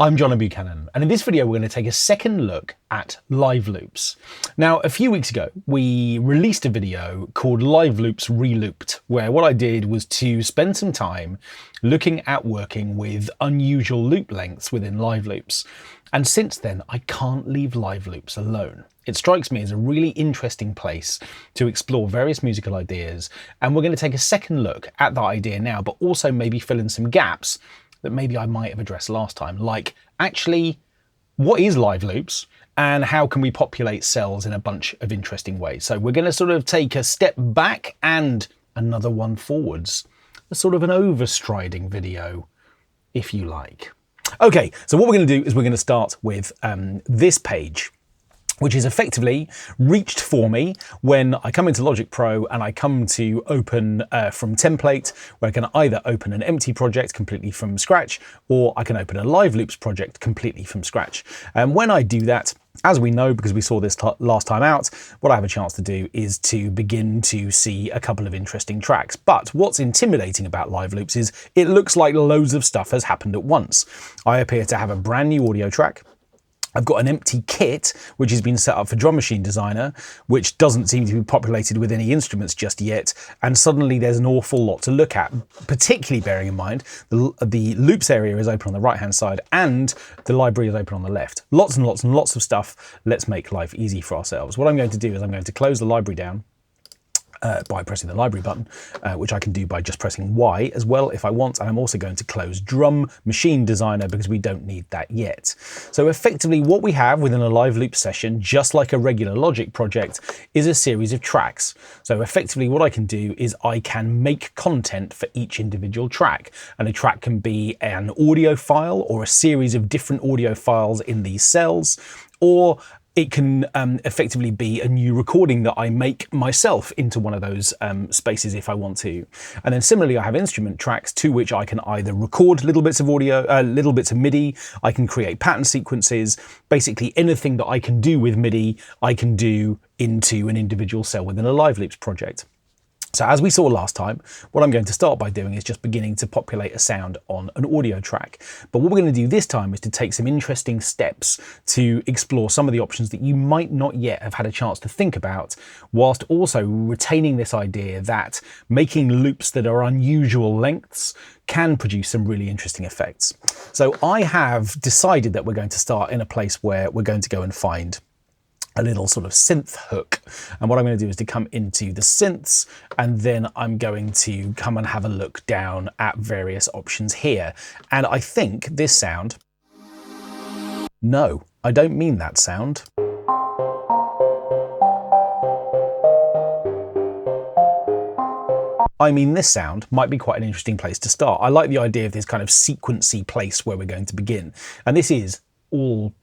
I'm John Buchanan, and in this video we're going to take a second look at live loops. Now, a few weeks ago we released a video called Loops Relooped, where what I did was to spend some time looking at working with unusual loop lengths within live loops. And since then, I can't leave live loops alone. It strikes me as a really interesting place to explore various musical ideas, and we're going to take a second look at that idea now, but also maybe fill in some gaps that maybe I might have addressed last time, like actually, what is live loops and how can we populate cells in a bunch of interesting ways? So we're going to sort of take a step back and another one forwards, a sort of an overstriding video, if you like. Okay, so what we're going to do is we're going to start with this page, which is effectively reached for me when I come into Logic Pro and I come to open from template, where I can either open an empty project completely from scratch, or I can open a live loops project completely from scratch. And when I do that, as we know, because we saw this last time out, what I have a chance to do is to begin to see a couple of interesting tracks. But what's intimidating about live loops is it looks like loads of stuff has happened at once. I appear to have a brand new audio track. I've got an empty kit, which has been set up for Drum Machine Designer, which doesn't seem to be populated with any instruments just yet. And suddenly there's an awful lot to look at, particularly bearing in mind the loops area is open on the right-hand side and the library is open on the left. Lots and lots and lots of stuff. Let's make life easy for ourselves. What I'm going to do is I'm going to close the library down by pressing the library button, which I can do by just pressing Y as well if I want. And I'm also going to close Drum Machine Designer because we don't need that yet. So effectively what we have within a live loop session, just like a regular Logic project, is a series of tracks. So effectively what I can do is I can make content for each individual track. And a track can be an audio file or a series of different audio files in these cells, or it can effectively be a new recording that I make myself into one of those spaces if I want to. And then similarly, I have instrument tracks to which I can either record little bits of audio, little bits of MIDI, I can create pattern sequences, basically anything that I can do with MIDI, I can do into an individual cell within a live loops project. So as we saw last time, what I'm going to start by doing is just beginning to populate a sound on an audio track. But what we're going to do this time is to take some interesting steps to explore some of the options that you might not yet have had a chance to think about, whilst also retaining this idea that making loops that are unusual lengths can produce some really interesting effects. So I have decided that we're going to start in a place where we're going to go and find a little sort of synth hook. And what I'm going to do is to come into the synths, and then I'm going to come and have a look down at various options here. And I think this sound, no, I don't mean that sound. I mean, this sound might be quite an interesting place to start. I like the idea of this kind of sequency place where we're going to begin. And this is all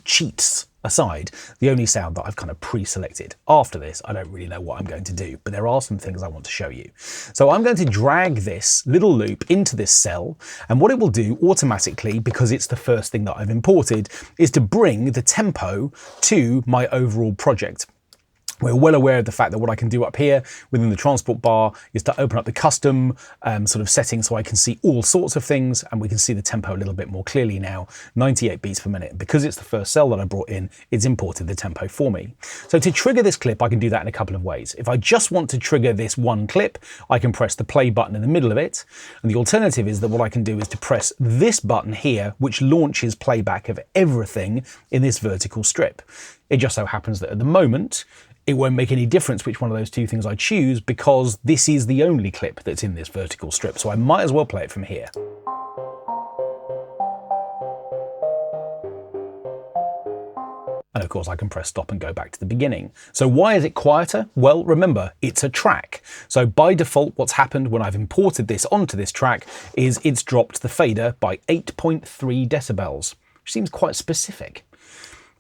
cheats aside, the only sound that I've kind of pre-selected. After this, I don't really know what I'm going to do, but there are some things I want to show you. So I'm going to drag this little loop into this cell, and what it will do automatically, because it's the first thing that I've imported, is to bring the tempo to my overall project. We're well aware of the fact that what I can do up here within the transport bar is to open up the custom sort of settings so I can see all sorts of things, and we can see the tempo a little bit more clearly now, 98 beats per minute. Because it's the first cell that I brought in, it's imported the tempo for me. So to trigger this clip, I can do that in a couple of ways. If I just want to trigger this one clip, I can press the play button in the middle of it. And the alternative is that what I can do is to press this button here, which launches playback of everything in this vertical strip. It just so happens that at the moment, it won't make any difference which one of those two things I choose, because this is the only clip that's in this vertical strip, so I might as well play it from here. And of course I can press stop and go back to the beginning. So why is it quieter? Well, remember, it's a track. So by default, what's happened when I've imported this onto this track is it's dropped the fader by 8.3 decibels, which seems quite specific.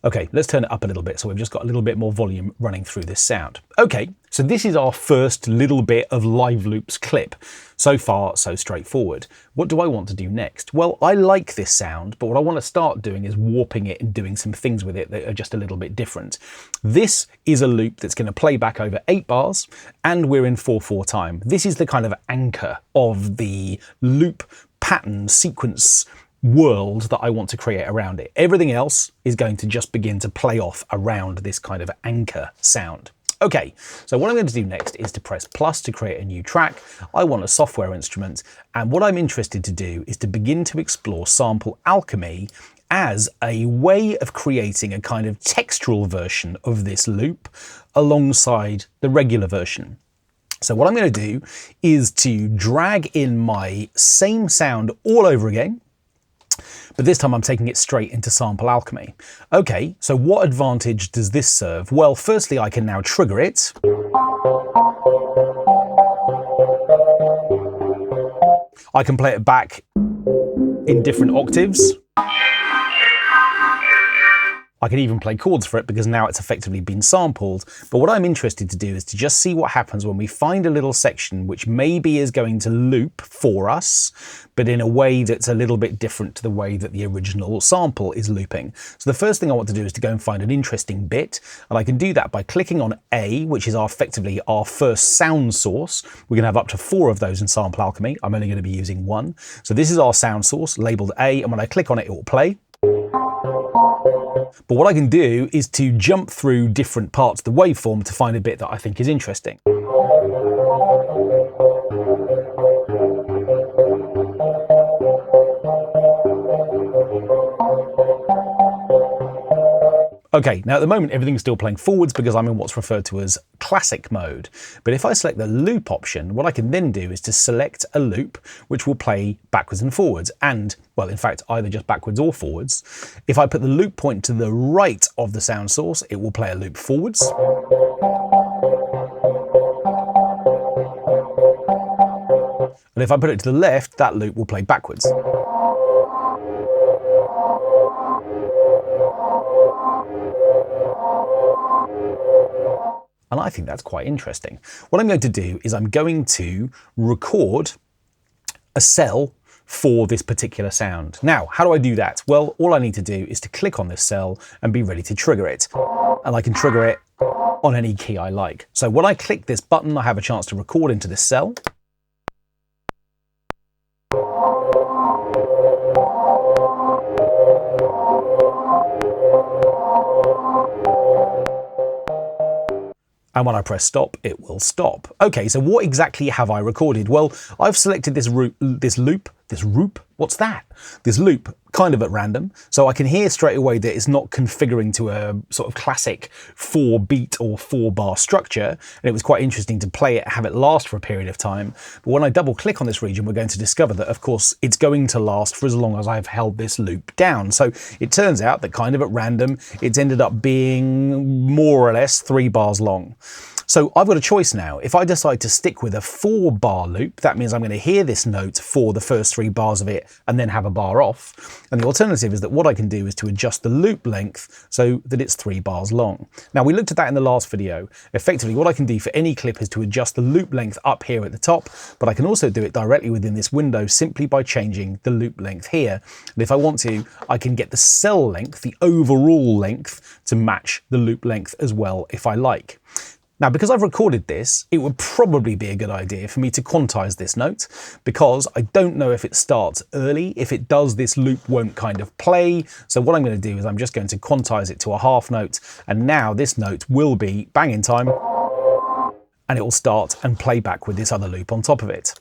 Okay, let's turn it up a little bit so we've just got a little bit more volume running through this sound. Okay, so this is our first little bit of live loops clip. So far, so straightforward. What do I want to do next? Well, I like this sound, but what I want to start doing is warping it and doing some things with it that are just a little bit different. This is a loop that's going to play back over 8 bars, and we're in 4/4 time. This is the kind of anchor of the loop pattern sequence world that I want to create around it. Everything else is going to just begin to play off around this kind of anchor sound. Okay, so what I'm going to do next is to press plus to create a new track. I want a software instrument, and what I'm interested to do is to begin to explore Sample Alchemy as a way of creating a kind of textural version of this loop alongside the regular version. So what I'm going to do is to drag in my same sound all over again, but this time I'm taking it straight into Sample Alchemy. Okay, so what advantage does this serve? Well, firstly, I can now trigger it. I can play it back in different octaves. I can even play chords for it because now it's effectively been sampled. But what I'm interested to do is to just see what happens when we find a little section which maybe is going to loop for us, but in a way that's a little bit different to the way that the original sample is looping. So the first thing I want to do is to go and find an interesting bit. And I can do that by clicking on A, which is effectively our first sound source. We're going to have up to 4 of those in Sample Alchemy. I'm only going to be using 1. So this is our sound source labeled A. And when I click on it, it will play. But what I can do is to jump through different parts of the waveform to find a bit that I think is interesting. Okay, now at the moment everything's still playing forwards because I'm in what's referred to as classic mode. But if I select the loop option, what I can then do is to select a loop which will play backwards and forwards, and, well, in fact, either just backwards or forwards. If I put the loop point to the right of the sound source, it will play a loop forwards. And if I put it to the left, that loop will play backwards. And I think that's quite interesting. What I'm going to do is I'm going to record a cell for this particular sound. Now, how do I do that? Well, all I need to do is to click on this cell and be ready to trigger it. And I can trigger it on any key I like. So when I click this button, I have a chance to record into this cell. And when I press stop, it will stop. Okay, so what exactly have I recorded? Well, I've selected this loop, what's that? This loop kind of at random. So I can hear straight away that it's not configuring to a sort of classic 4-beat or 4-bar structure. And it was quite interesting to play it, have it last for a period of time. But when I double click on this region, we're going to discover that, of course, it's going to last for as long as I've held this loop down. So it turns out that kind of at random, it's ended up being more or less 3 bars long. So I've got a choice now. If I decide to stick with a 4-bar loop, that means I'm going to hear this note for the first 3 bars of it and then have a bar off. And the alternative is that what I can do is to adjust the loop length so that it's 3 bars long. Now, we looked at that in the last video. Effectively, what I can do for any clip is to adjust the loop length up here at the top, but I can also do it directly within this window simply by changing the loop length here. And if I want to, I can get the cell length, the overall length, to match the loop length as well if I like. Now, because I've recorded this, it would probably be a good idea for me to quantize this note, because I don't know if it starts early. If it does, this loop won't kind of play. So what I'm going to do is I'm just going to quantize it to a half note, and now this note will be bang in time, and it will start and play back with this other loop on top of it.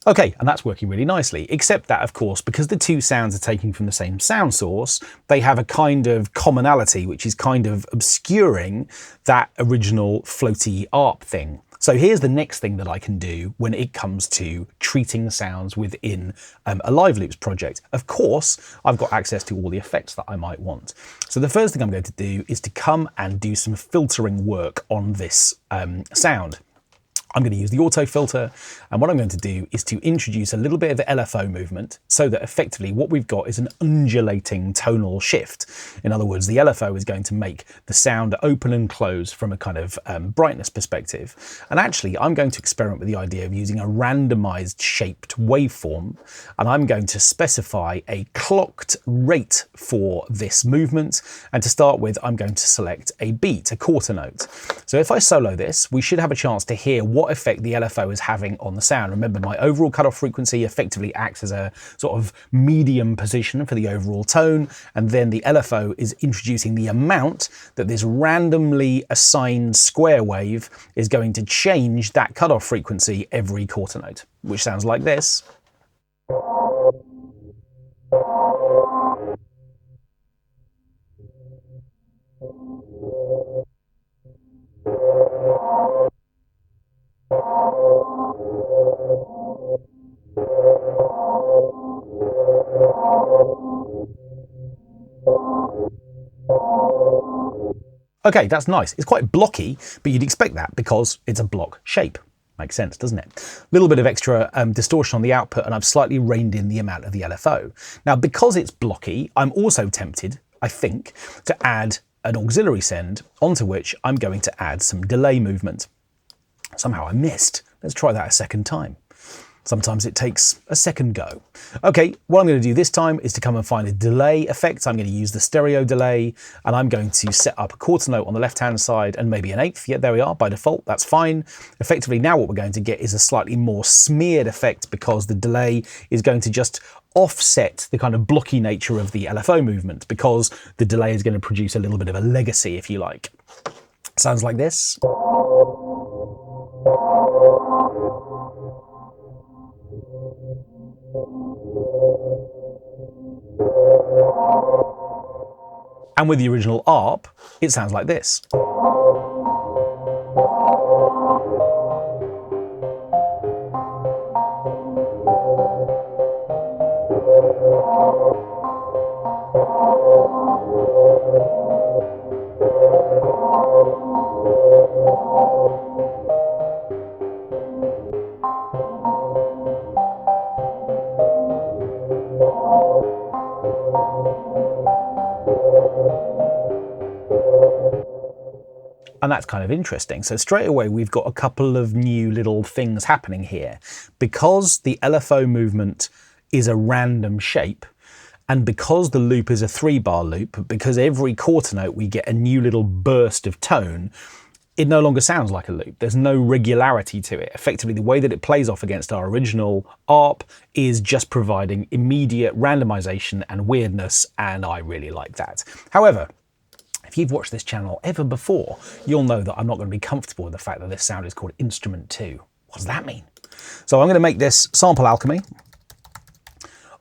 Okay, and that's working really nicely, except that, of course, because the 2 sounds are taken from the same sound source, they have a kind of commonality, which is kind of obscuring that original floaty ARP thing. So here's the next thing that I can do when it comes to treating sounds within a Live Loops project. Of course, I've got access to all the effects that I might want. So the first thing I'm going to do is to come and do some filtering work on this sound. I'm going to use the auto filter, and what I'm going to do is to introduce a little bit of LFO movement so that effectively what we've got is an undulating tonal shift. In other words, the LFO is going to make the sound open and close from a kind of brightness perspective. And actually, I'm going to experiment with the idea of using a randomized shaped waveform, and I'm going to specify a clocked rate for this movement. And to start with, I'm going to select a beat, a quarter note. So if I solo this, we should have a chance to hear what effect the LFO is having on the sound. Remember, my overall cutoff frequency effectively acts as a sort of medium position for the overall tone, and then the LFO is introducing the amount that this randomly assigned square wave is going to change that cutoff frequency every quarter note, which sounds like this. Okay, that's nice. It's quite blocky, but you'd expect that because it's a block shape. Makes sense, doesn't it? A little bit of extra distortion on the output, and I've slightly reined in the amount of the LFO. Now, because it's blocky, I'm also tempted, I think, to add an auxiliary send onto which I'm going to add some delay movement. Somehow I missed. Let's try that a second time. Sometimes it takes a second go. Okay, what I'm going to do this time is to come and find a delay effect. I'm going to use the stereo delay, and I'm going to set up a quarter note on the left-hand side and maybe an eighth. Yeah, there we are, by default, that's fine. Effectively, now what we're going to get is a slightly more smeared effect because the delay is going to just offset the kind of blocky nature of the LFO movement because the delay is going to produce a little bit of a legacy, if you like. Sounds like this. And with the original ARP, it sounds like this. And that's kind of interesting. So straight away, we've got a couple of new little things happening here. Because the LFO movement is a random shape, and because the loop is a 3-bar loop, because every quarter note we get a new little burst of tone, it no longer sounds like a loop. There's no regularity to it. Effectively, the way that it plays off against our original ARP is just providing immediate randomization and weirdness, and I really like that. However, if you've watched this channel ever before, you'll know that I'm not going to be comfortable with the fact that this sound is called Instrument 2. What does that mean? So I'm going to make this Sample Alchemy.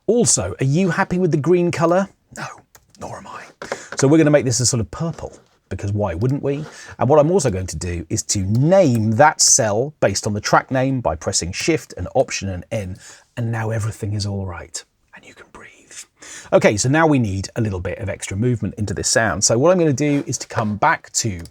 Also, are you happy with the green color? No, nor am I. So we're going to make this a sort of purple, because why wouldn't we? And what I'm also going to do is to name that cell based on the track name by pressing Shift and Option and N, and now everything is all right, and you can breathe. Okay, so now we need a little bit of extra movement into this sound. So what I'm going to do is to come back to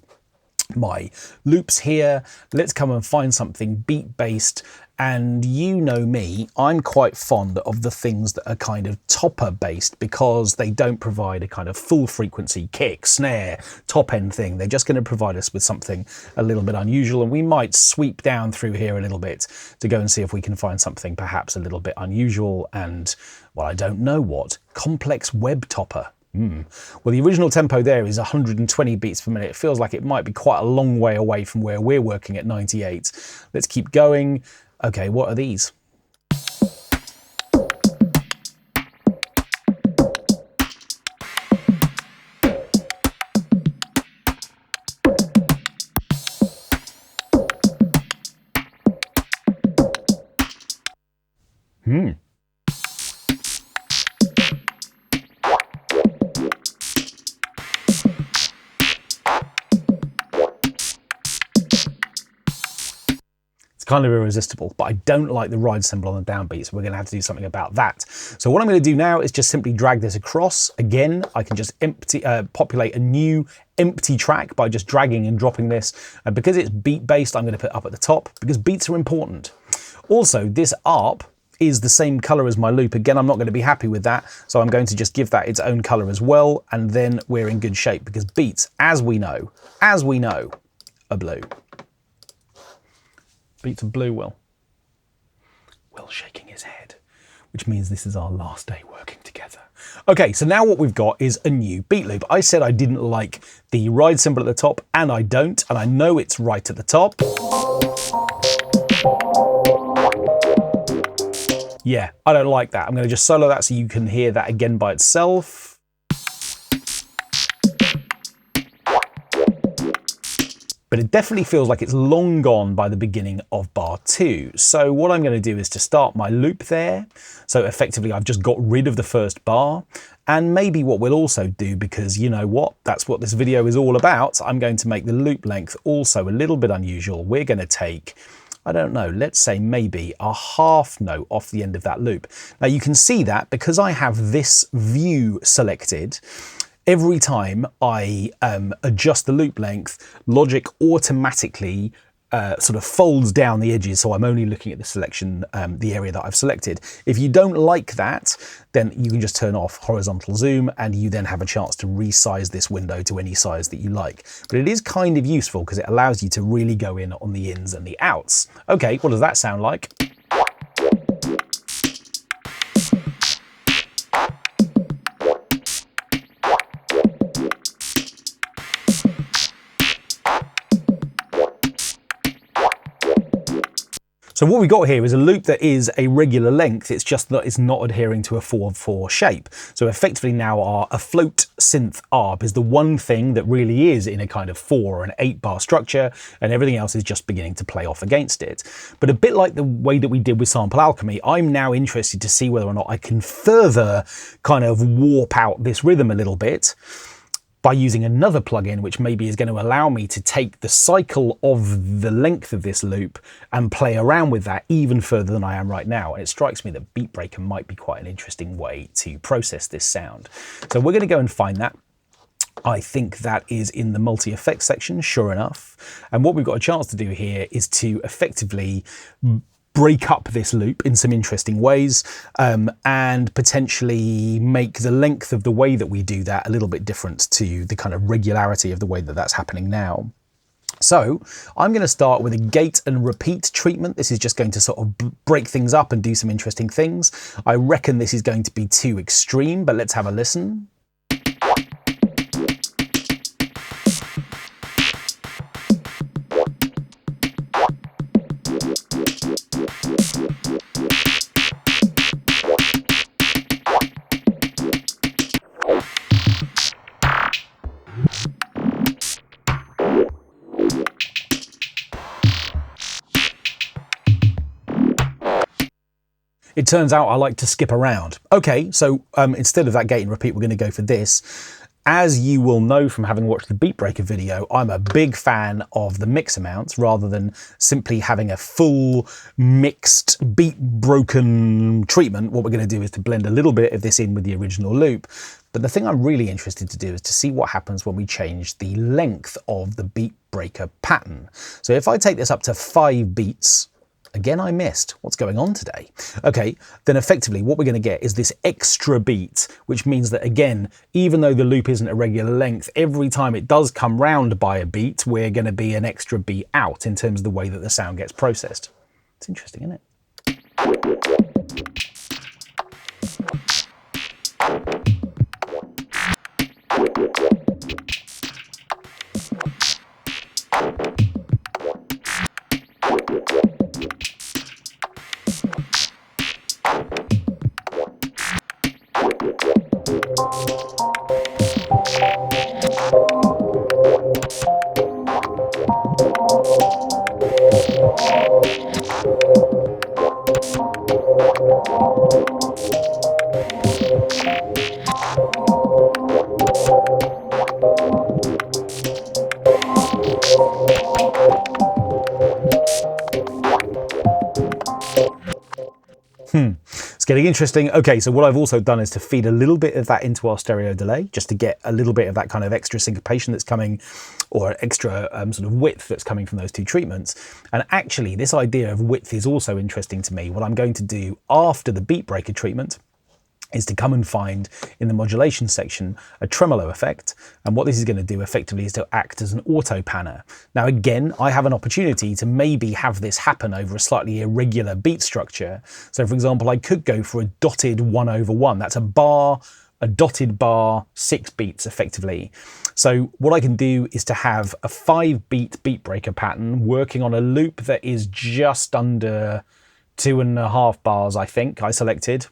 my loops here. Let's come and find something beat-based. And you know me, I'm quite fond of the things that are kind of topper-based because they don't provide a kind of full frequency kick, snare, top-end thing. They're just going to provide us with something a little bit unusual, and we might sweep down through here a little bit to go and see if we can find something perhaps a little bit unusual and, well, I don't know what, complex web topper. Well, the original tempo there is 120 beats per minute. It feels like it might be quite a long way away from where we're working at 98. Let's keep going. Okay, what are these? kind of irresistible, but I don't like the ride cymbal on the downbeat, so we're going to have to do something about that. So what I'm going to do now is just simply drag this across. Again, I can just populate a new empty track by just dragging and dropping this. And because it's beat based, I'm going to put up at the top because beats are important. Also, this ARP is the same color as my loop. Again, I'm not going to be happy with that, so I'm going to just give that its own color as well, and then we're in good shape because beats, as we know, are blue. Beats are blue, Will. Will's shaking his head, which means this is our last day working together. Okay, so now what we've got is a new beat loop. I said I didn't like the ride cymbal at the top, and I don't, and I know it's right at the top. Yeah, I don't like that. I'm going to just solo that so you can hear that again by itself. But it definitely feels like it's long gone by the beginning of bar 2. So what I'm going to do is to start my loop there. So effectively, I've just got rid of the first bar. And maybe what we'll also do, because you know what, that's what this video is all about, I'm going to make the loop length also a little bit unusual. We're going to take, I don't know, let's say maybe a half note off the end of that loop. Now you can see that because I have this view selected, every time I adjust the loop length, Logic automatically sort of folds down the edges, so I'm only looking at the selection, the area that I've selected. If you don't like that, then you can just turn off horizontal zoom and you then have a chance to resize this window to any size that you like. But it is kind of useful because it allows you to really go in on the ins and the outs. Okay, what does that sound like? So what we got here is a loop that is a regular length, it's just that it's not adhering to a 4/4 shape. So effectively now our afloat synth ARP is the one thing that really is in a kind of 4 or an 8 bar structure, and everything else is just beginning to play off against it. But a bit like the way that we did with Sample Alchemy, I'm now interested to see whether or not I can further kind of warp out this rhythm a little bit by using another plugin, which maybe is going to allow me to take the cycle of the length of this loop and play around with that even further than I am right now. And it strikes me that BeatBreaker might be quite an interesting way to process this sound. So we're going to go and find that. I think that is in the multi-effects section, sure enough. And what we've got a chance to do here is to effectively break up this loop in some interesting ways and potentially make the length of the way that we do that a little bit different to the kind of regularity of the way that that's happening now. So I'm going to start with a gate and repeat treatment. This is just going to sort of break things up and do some interesting things. I reckon this is going to be too extreme, but let's have a listen. It turns out I like to skip around. Okay, so instead of that gate and repeat, we're going to go for this. As you will know from having watched the BeatBreaker video, I'm a big fan of the mix amounts rather than simply having a full mixed beat broken treatment. What we're going to do is to blend a little bit of this in with the original loop. But the thing I'm really interested to do is to see what happens when we change the length of the BeatBreaker pattern. So if I take this up to 5 beats, again, I missed. What's going on today? Okay, then effectively what we're going to get is this extra beat, which means that, again, even though the loop isn't a regular length, every time it does come round by a beat, we're going to be an extra beat out in terms of the way that the sound gets processed. It's interesting, isn't it? It's getting interesting. Okay, so what I've also done is to feed a little bit of that into our stereo delay, just to get a little bit of that kind of extra syncopation that's coming, or extra sort of width that's coming from those two treatments. And actually, this idea of width is also interesting to me. What I'm going to do after the BeatBreaker treatment is to come and find in the modulation section a tremolo effect. And what this is going to do effectively is to act as an auto panner. Now, again, I have an opportunity to maybe have this happen over a slightly irregular beat structure. So for example, I could go for a dotted 1/1. That's a bar, a dotted bar, 6 beats effectively. So what I can do is to have a 5-beat BeatBreaker pattern working on a loop that is just under 2.5 bars, I think I selected.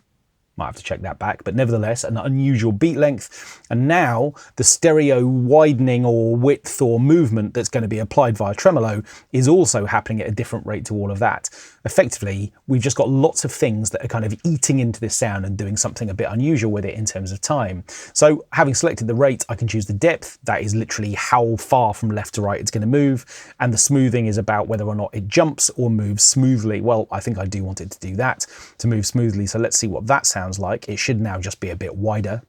Might have to check that back, but nevertheless, an unusual beat length. And now the stereo widening or width or movement that's going to be applied via tremolo is also happening at a different rate to all of that. Effectively, we've just got lots of things that are kind of eating into this sound and doing something a bit unusual with it in terms of time. So having selected the rate, I can choose the depth. That is literally how far from left to right it's going to move. And the smoothing is about whether or not it jumps or moves smoothly. Well, I think I do want it to do that, to move smoothly. So let's see what that sounds like. It should now just be a bit wider.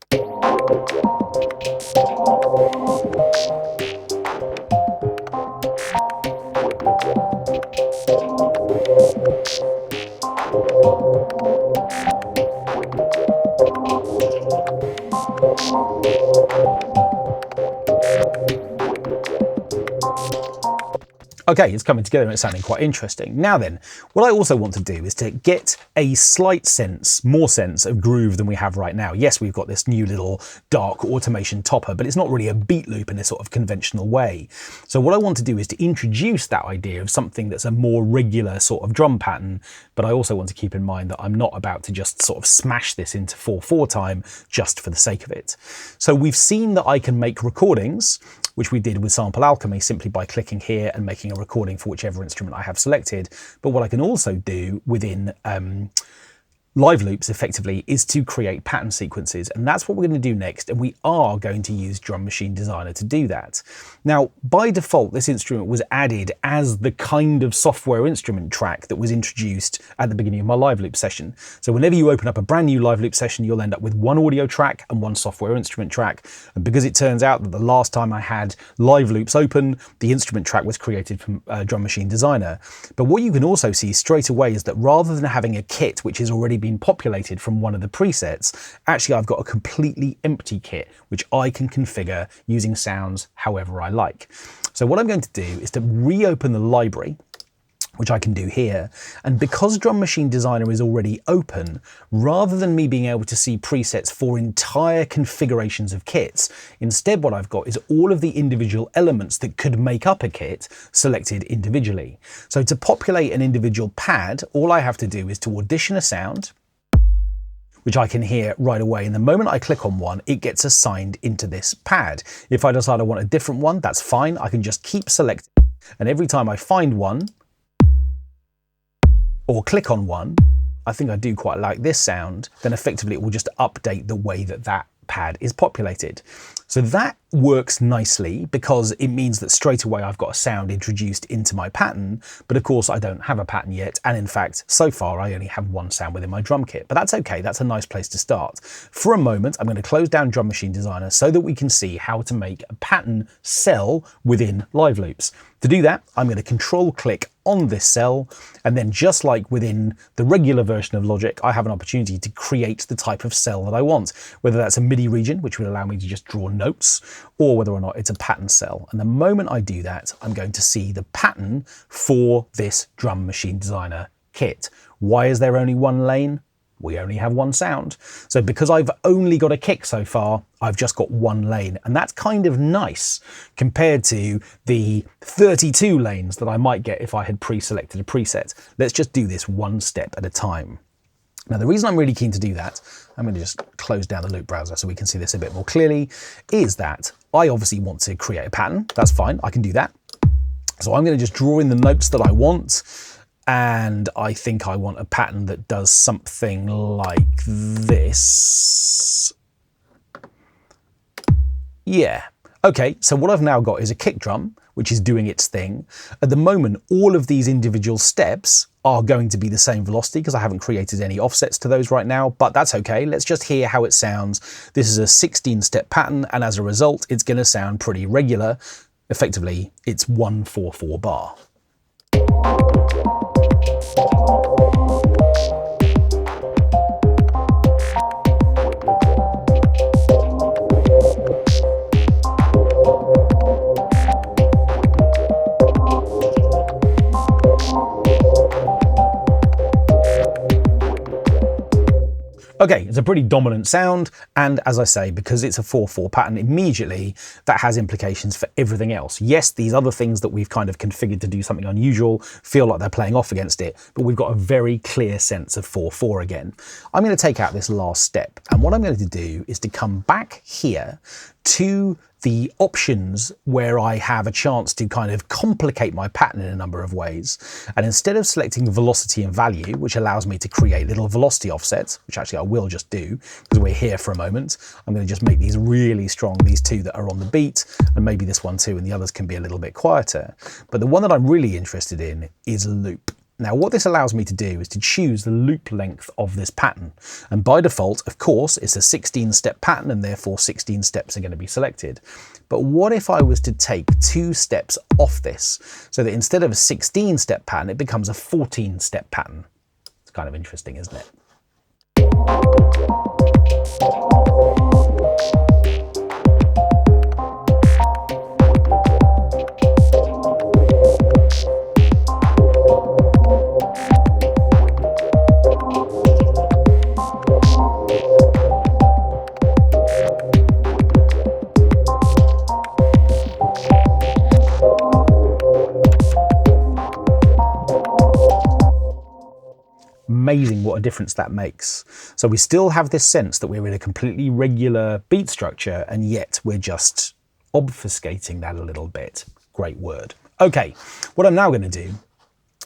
Okay, it's coming together and it's sounding quite interesting. Now then, what I also want to do is to get a slight sense, more sense of groove than we have right now. Yes, we've got this new little dark automation topper, but it's not really a beat loop in a sort of conventional way. So what I want to do is to introduce that idea of something that's a more regular sort of drum pattern, but I also want to keep in mind that I'm not about to just sort of smash this into 4/4 time just for the sake of it. So we've seen that I can make recordings, which we did with Sample Alchemy simply by clicking here and making a recording for whichever instrument I have selected. But what I can also do within Live Loops effectively is to create pattern sequences, and that's what we're going to do next, and we are going to use Drum Machine Designer to do that. Now, by default, this instrument was added as the kind of software instrument track that was introduced at the beginning of my Live Loop session. So whenever you open up a brand new Live Loop session, you'll end up with one audio track and one software instrument track. And because it turns out that the last time I had Live Loops open, the instrument track was created from Drum Machine Designer. But what you can also see straight away is that rather than having a kit which has already been populated from one of the presets, actually I've got a completely empty kit which I can configure using sounds however I like. So what I'm going to do is to reopen the library, which I can do here. And because Drum Machine Designer is already open, rather than me being able to see presets for entire configurations of kits, instead what I've got is all of the individual elements that could make up a kit selected individually. So to populate an individual pad, all I have to do is to audition a sound, which I can hear right away. And the moment I click on one, it gets assigned into this pad. If I decide I want a different one, that's fine. I can just keep selecting. And every time I find one, or click on one, I think I do quite like this sound, then effectively it will just update the way that that pad is populated. So that works nicely because it means that straight away I've got a sound introduced into my pattern, but of course I don't have a pattern yet. And in fact, so far I only have one sound within my drum kit, but that's okay. That's a nice place to start. For a moment, I'm going to close down Drum Machine Designer so that we can see how to make a pattern cell within Live Loops. To do that, I'm going to control click on this cell, and then just like within the regular version of Logic, I have an opportunity to create the type of cell that I want, whether that's a MIDI region, which would allow me to just draw notes, or whether or not it's a pattern cell. And the moment I do that, I'm going to see the pattern for this Drum Machine Designer kit. Why is there only one lane? We only have one sound. So because I've only got a kick so far, I've just got one lane. And that's kind of nice compared to the 32 lanes that I might get if I had pre-selected a preset. Let's just do this one step at a time. Now, the reason I'm really keen to do that, I'm going to just close down the loop browser so we can see this a bit more clearly, is that I obviously want to create a pattern. That's fine, I can do that. So I'm going to just draw in the notes that I want. And I think I want a pattern that does something like this. Yeah. Okay, so what I've now got is a kick drum, which which is doing its thing. At the moment, all of these individual steps are going to be the same velocity because I haven't created any offsets to those right now, but that's okay. Let's just hear how it sounds. This is a 16-step pattern, and as a result, it's going to sound pretty regular. Effectively, it's 1/4/4 bar. Okay, it's a pretty dominant sound, and as I say, because it's a 4/4 pattern, immediately that has implications for everything else. Yes, these other things that we've kind of configured to do something unusual feel like they're playing off against it, but we've got a very clear sense of 4/4 again. I'm going to take out this last step, and what I'm going to do is to come back here to the options where I have a chance to kind of complicate my pattern in a number of ways. And instead of selecting velocity and value, which allows me to create little velocity offsets, which actually I will just do because we're here for a moment, I'm going to just make these really strong, these two that are on the beat, and maybe this one too, and the others can be a little bit quieter. But the one that I'm really interested in is loop. Now, what this allows me to do is to choose the loop length of this pattern. And by default, of course, it's a 16-step pattern, and therefore 16 steps are going to be selected. But what if I was to take 2 steps off this, so that instead of a 16-step pattern, it becomes a 14-step pattern? It's kind of interesting, isn't it? Amazing what a difference that makes. So we still have this sense that we're in a completely regular beat structure, and yet we're just obfuscating that a little bit. Great word. Okay, what I'm now going to do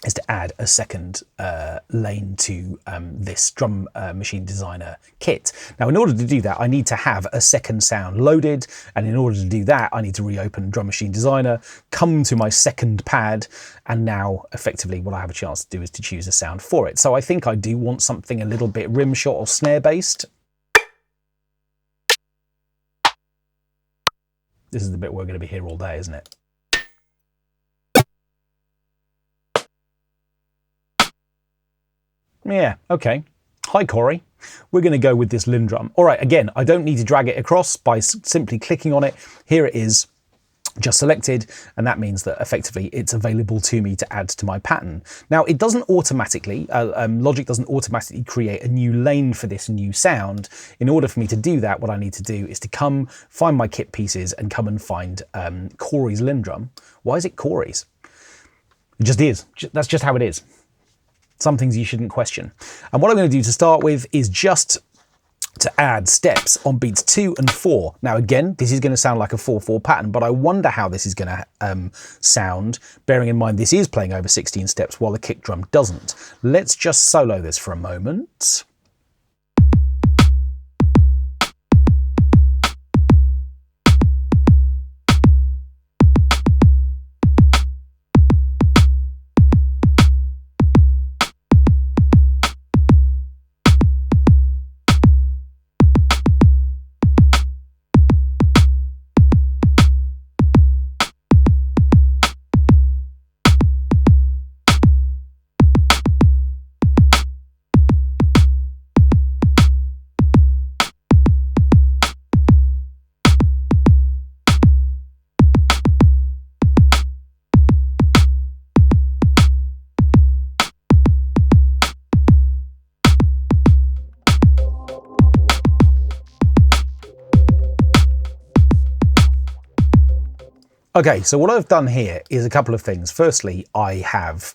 is to add a second lane to this drum machine designer kit. Now, in order to do that, I need to have a second sound loaded. And in order to do that, I need to reopen drum machine designer, come to my second pad. And now effectively what I have a chance to do is to choose a sound for it. So I think I do want something a little bit rim shot or snare based. This is the bit we're going to be here all day, isn't it? Yeah, okay. Hi, Corey. We're going to go with this Lindrum. All right, again, I don't need to drag it across by simply clicking on it. Here it is, just selected, and that means that effectively it's available to me to add to my pattern. Now, it doesn't automatically, Logic doesn't automatically create a new lane for this new sound. In order for me to do that, what I need to do is to come find my kit pieces and come and find Corey's Lindrum. Why is it Corey's? It just is. That's just how it is. Some things you shouldn't question. And what I'm going to do to start with is just to add steps on beats 2 and 4. Now again, this is going to sound like a 4/4 pattern, but I wonder how this is going to sound, bearing in mind this is playing over 16 steps while the kick drum doesn't. Let's just solo this for a moment. Okay, so what I've done here is a couple of things. Firstly, I have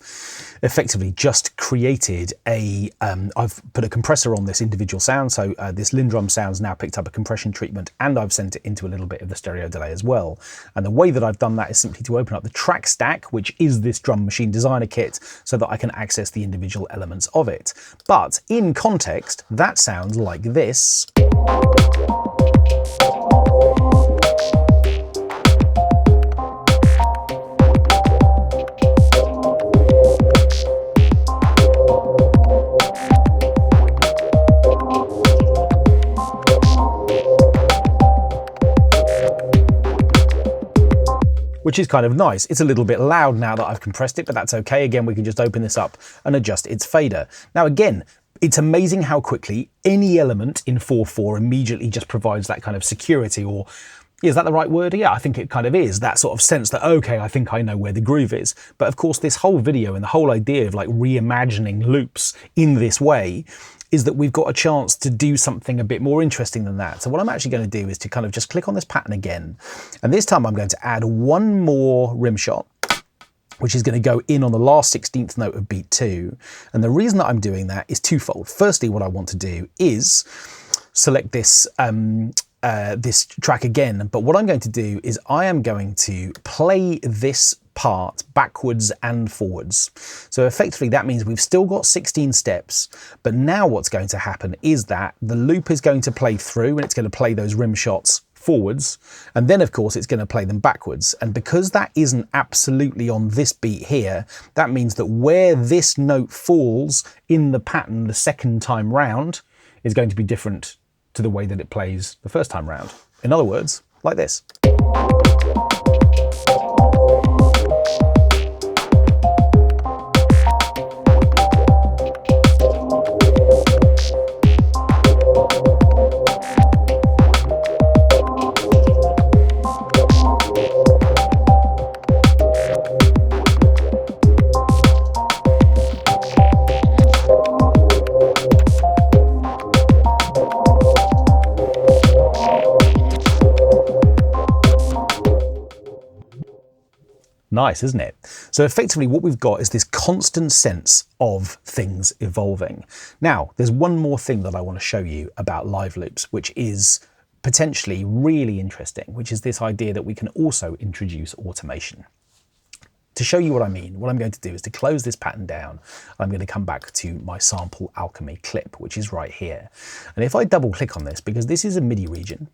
effectively just created I've put a compressor on this individual sound. So this Lindrum sound's now picked up a compression treatment, and I've sent it into a little bit of the stereo delay as well. And the way that I've done that is simply to open up the track stack, which is this drum machine designer kit, so that I can access the individual elements of it. But in context, that sounds like this. which is kind of nice. It's a little bit loud now that I've compressed it, but that's okay. Again, we can just open this up and adjust its fader. Now again, it's amazing how quickly any element in 4.4 immediately just provides that kind of security, or is that the right word? Yeah, I think it kind of is. That sort of sense that, okay, I think I know where the groove is. But of course, this whole video and the whole idea of like reimagining loops in this way is that we've got a chance to do something a bit more interesting than that. So what I'm actually going to do is to kind of just click on this pattern again. And this time I'm going to add one more rim shot, which is going to go in on the last 16th note of beat 2. And the reason that I'm doing that is twofold. Firstly, what I want to do is select this this track again, but what I'm going to do is I am going to play this part backwards and forwards. So effectively that means we've still got 16 steps, but now what's going to happen is that the loop is going to play through and it's going to play those rim shots forwards, and then of course it's going to play them backwards. And because that isn't absolutely on this beat here, that means that where this note falls in the pattern the second time round is going to be different to the way that it plays the first time round. In other words, like this. Nice, isn't it? So effectively what we've got is this constant sense of things evolving. Now, there's one more thing that I want to show you about live loops, which is potentially really interesting, which is this idea that we can also introduce automation. To show you what I mean, what I'm going to do is to close this pattern down. I'm going to come back to my Sample Alchemy clip, which is right here. And if I double click on this, because this is a MIDI region,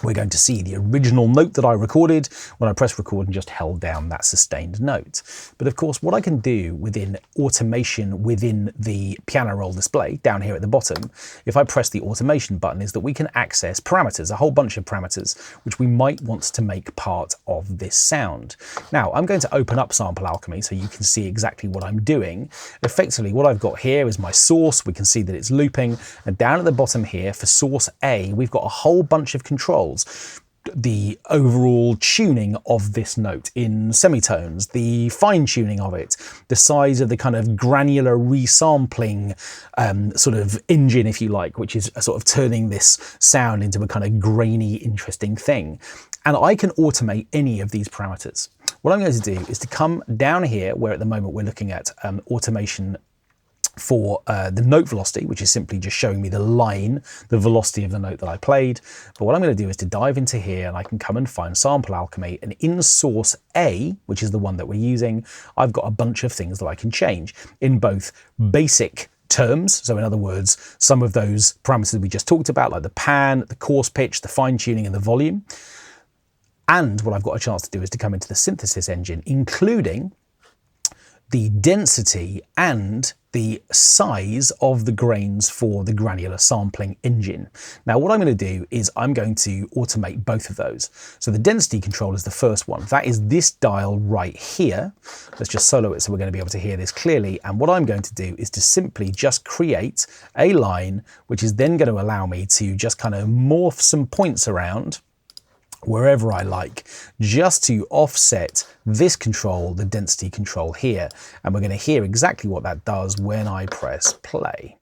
we're going to see the original note that I recorded when I pressed record and just held down that sustained note. But of course, what I can do within automation within the piano roll display down here at the bottom, if I press the automation button, is that we can access parameters, a whole bunch of parameters, which we might want to make part of this sound. Now, I'm going to open up Sample Alchemy so you can see exactly what I'm doing. Effectively, what I've got here is my source. We can see that it's looping. And down at the bottom here for source A, we've got a whole bunch of controls. The overall tuning of this note in semitones, the fine tuning of it, the size of the kind of granular resampling sort of engine, if you like, which is sort of turning this sound into a kind of grainy, interesting thing. And I can automate any of these parameters. What I'm going to do is to come down here, where at the moment we're looking at automation for the note velocity, which is simply just showing me the line, the velocity of the note that I played. But what I'm going to do is to dive into here and I can come and find Sample Alchemy, and in source A, which is the one that we're using, I've got a bunch of things that I can change in both basic terms. So in other words, some of those parameters we just talked about, like the pan, the coarse pitch, the fine tuning and the volume. And what I've got a chance to do is to come into the synthesis engine, including the density and the size of the grains for the granular sampling engine. Now, what I'm going to do is I'm going to automate both of those. So the density control is the first one. That is this dial right here. Let's just solo it so we're going to be able to hear this clearly. And what I'm going to do is to simply just create a line, which is then going to allow me to just kind of morph some points around wherever I like, just to offset this control, the density control here. And we're going to hear exactly what that does when I press play.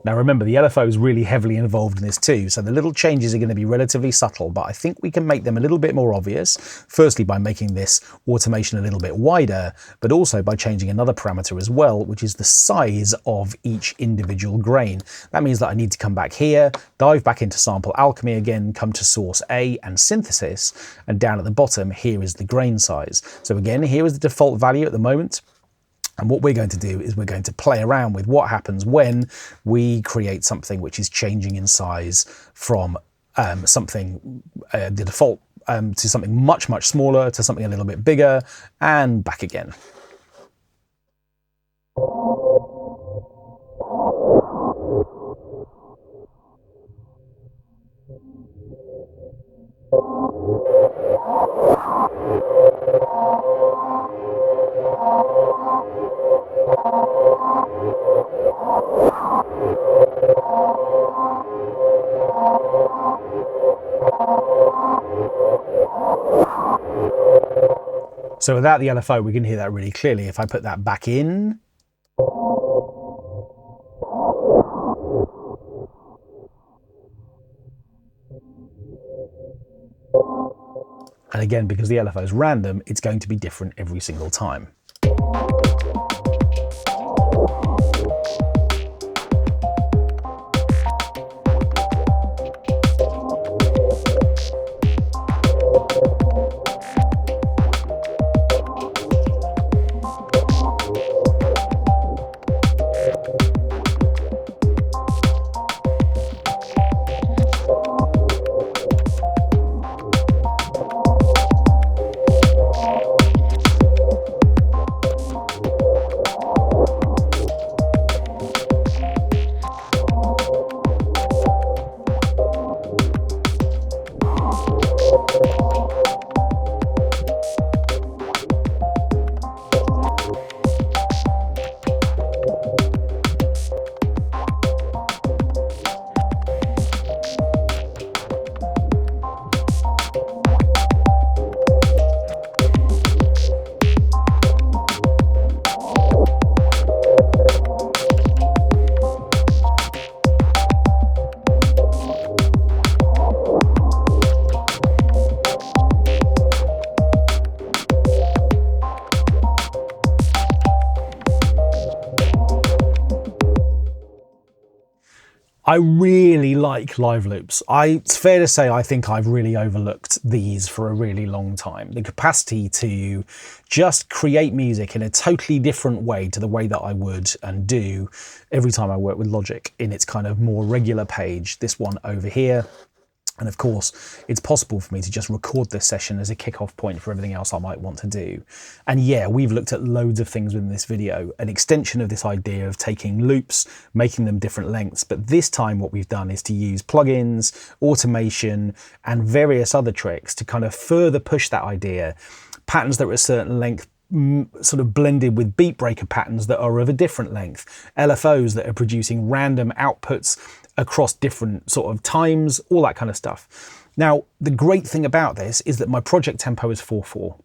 Now remember, the LFO is really heavily involved in this too, so the little changes are going to be relatively subtle, but I think we can make them a little bit more obvious, firstly by making this automation a little bit wider, but also by changing another parameter as well, which is the size of each individual grain. That means that I need to come back here, dive back into Sample Alchemy again, come to source A and synthesis, and down at the bottom here is the grain size. So again, here is the default value at the moment. And what we're going to do is we're going to play around with what happens when we create something which is changing in size from something, the default, to something much, much smaller, to something a little bit bigger, and back again. So without the LFO, we can hear that really clearly. If I put that back in, and again, because the LFO is random, it's going to be different every single time. I really like live loops. It's fair to say I think I've really overlooked these for a really long time. The capacity to just create music in a totally different way to the way that I would and do every time I work with Logic in its kind of more regular page, this one over here. And of course, it's possible for me to just record this session as a kickoff point for everything else I might want to do. And yeah, we've looked at loads of things within this video, an extension of this idea of taking loops, making them different lengths. But this time what we've done is to use plugins, automation, and various other tricks to kind of further push that idea. Patterns that are a certain length, sort of blended with BeatBreaker patterns that are of a different length, LFOs that are producing random outputs across different sort of times, all that kind of stuff. Now, the great thing about this is that my project tempo is 4/4.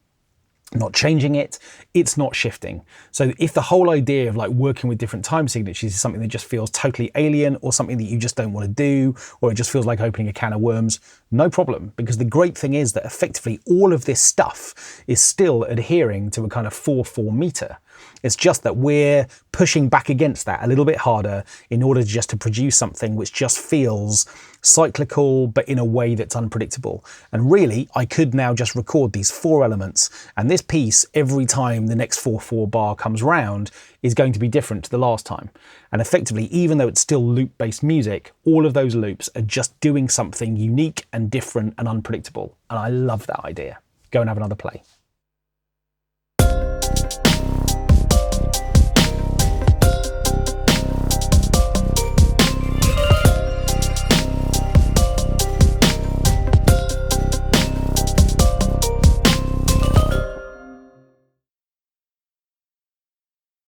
Not changing it, it's not shifting. So if the whole idea of like working with different time signatures is something that just feels totally alien or something that you just don't want to do, or it just feels like opening a can of worms, no problem. Because the great thing is that effectively all of this stuff is still adhering to a kind of 4/4 meter. It's just that we're pushing back against that a little bit harder in order just to produce something which just feels cyclical, but in a way that's unpredictable. And really, I could now just record these 4 elements, and this piece, every time the next 4/4 bar comes round, is going to be different to the last time. And effectively, even though it's still loop-based music, all of those loops are just doing something unique and different and unpredictable. And I love that idea. Go and have another play.